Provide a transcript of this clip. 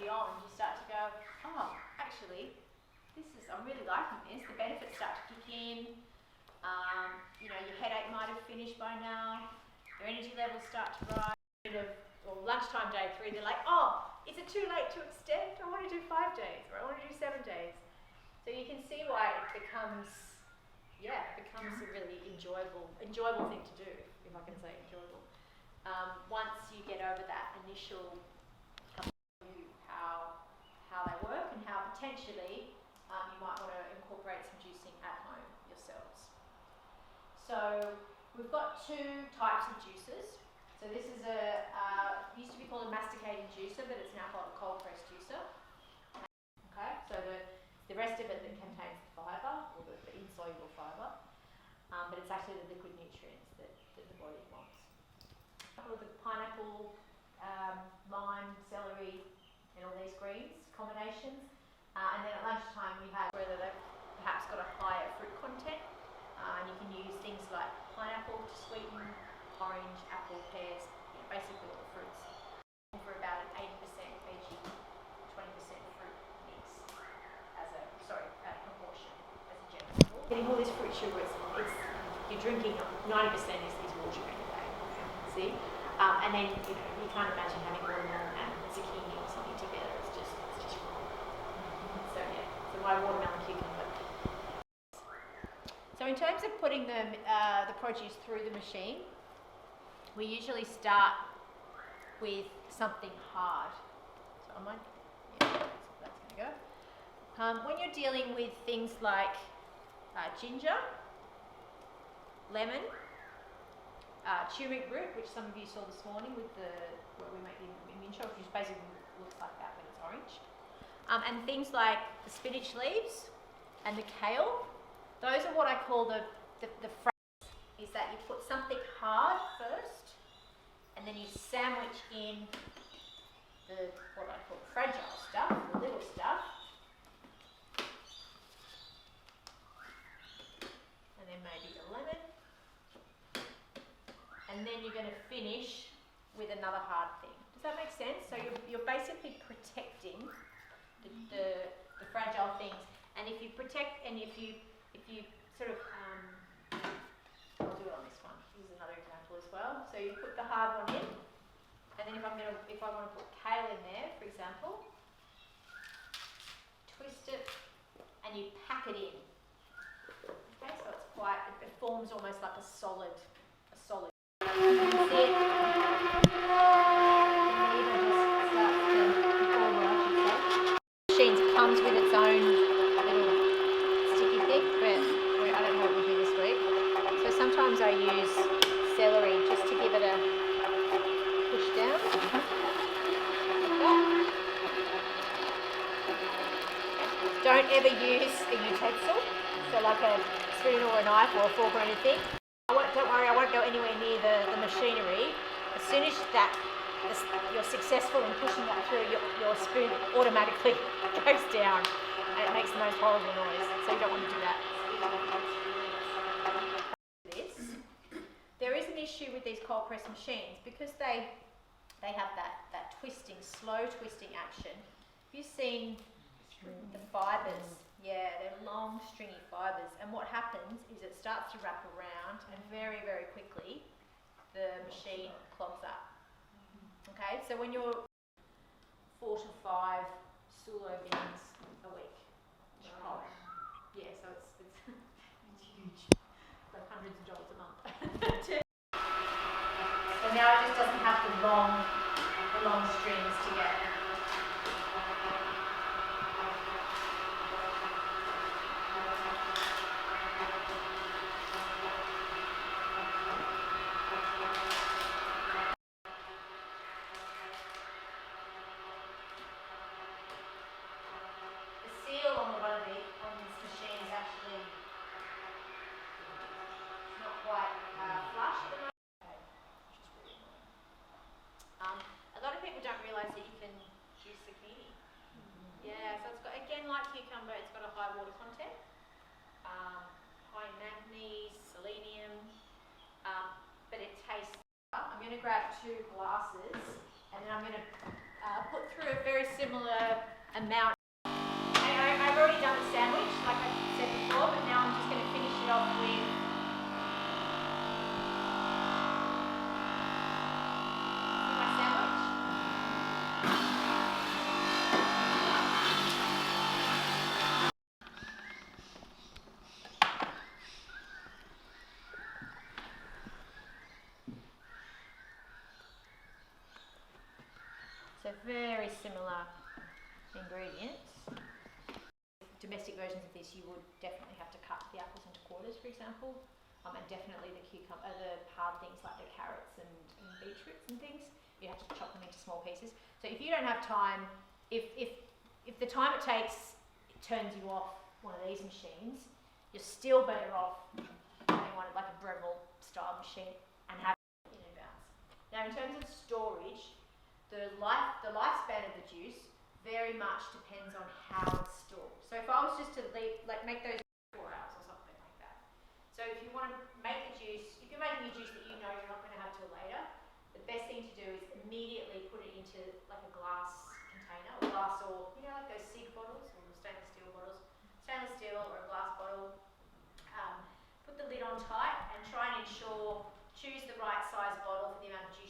on, you start to go, oh, actually, I'm really liking this. The benefits start to kick in. You know, your headache might have finished by now. Your energy levels start to rise. Or lunchtime day 3, they're like, oh, is it too late to extend? I want to do 5 days, or I want to do 7 days. So you can see why it becomes a really enjoyable thing to do, if I can say enjoyable. Once you get over that initial how they work and how potentially you might want to incorporate some juicing at home yourselves. So we've got 2 types of juices. So this is used to be called a masticating juicer, but it's now called a cold press juicer. Okay, so the rest of it that contains the fibre, or the insoluble fibre, but it's actually the liquid nutrients that the body wants. With the pineapple, lime, celery, and all these greens combinations. And then at lunchtime we have whether they've perhaps got a higher fruit content. And you can use things like pineapple to sweeten, orange, apple, pears, basically all the fruits. For about an 80% veggie, 20% fruit mix as a proportion, as a general rule. Getting all this fruit sugar, you're drinking 90% is water in a day. See? And then you can't imagine having watermelon and zucchini or something together. It's just wrong. So yeah, so my watermelon cucumber. So in terms of putting the produce through the machine, we usually start with something hard. So that's going to go. When you're dealing with things like ginger, lemon, turmeric root, which some of you saw this morning with where we make the immune shot, which basically looks like that, but it's orange. And things like the spinach leaves and the kale, those are what I call the is that you put something hard first, and then you sandwich in what I call fragile stuff, the little stuff, and then maybe a lemon. And then you're going to finish with another hard thing. Does that make sense? So you're basically protecting the fragile things. And if you protect, and if you sort of, I'll do it on this one. This is another example as well. So you put the hard one in, and then if I want to put kale in there, for example, twist it, and you pack it in. Okay, so it forms almost like a solid. You can see it. The machine comes with its own little sticky thing, but I don't know what we'll do this week. So sometimes I use celery just to give it a push down. Like that. Don't ever use a utensil, so like a spoon or a knife or a fork or anything. Don't worry, I won't go anywhere near the machinery. As soon as you're successful in pushing that through, your spoon automatically goes down and it makes the most horrible noise. So you don't want to do that. There is an issue with these cold press machines because they have that twisting, slow twisting action. Have you seen the fibres? Yeah, they're long, stringy fibres, and what happens is it starts to wrap around, and very, very quickly, the machine clogs up. Okay, so when you're 4 to 5 sulo beans a week, yeah, so it's huge, like hundreds of dollars a month. So now it just doesn't have the long strings to get. Cucumber, it's got a high water content, high manganese, selenium, but it tastes. I'm going to grab 2 glasses and then I'm going to put through through a very similar amount. I've already done the sandwich, like I said before, but now I'm just going to finish it off with my sandwich. So very similar ingredients. Domestic versions of this, you would definitely have to cut the apples into quarters, for example, and definitely the the hard things like the carrots and beetroots and things, you have to chop them into small pieces. So if you don't have time, if the time it takes turns you off one of these machines, you're still better off having one like a Breville style machine and having it in advance. Now, in terms of storage, the lifespan of the juice very much depends on how it's stored. So if I was just to make those 4 hours or something like that. So if you want to make the juice, if you're making a juice that you know you're not going to have till later, the best thing to do is immediately put it into like a glass container, or glass, or like those SIG bottles or stainless steel bottles, stainless steel or a glass bottle. Put the lid on tight and try and choose the right size bottle for the amount of juice